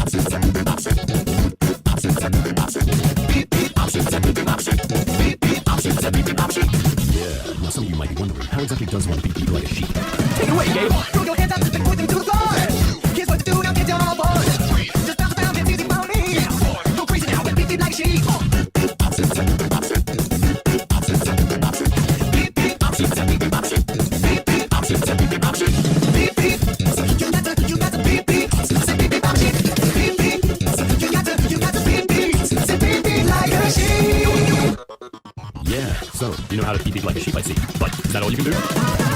Yeah. Now some of you might be wondering, how exactly does one beat beat like a sheep? Take it away, Gabe. Throw your hands up and point them to the floor. Here's what to do, now get down on board. Just bounce around and music for me. Go crazy now and beat it like a sheep. Yeah, so you know how to beat beat like a sheep, I see. But is that all you can do?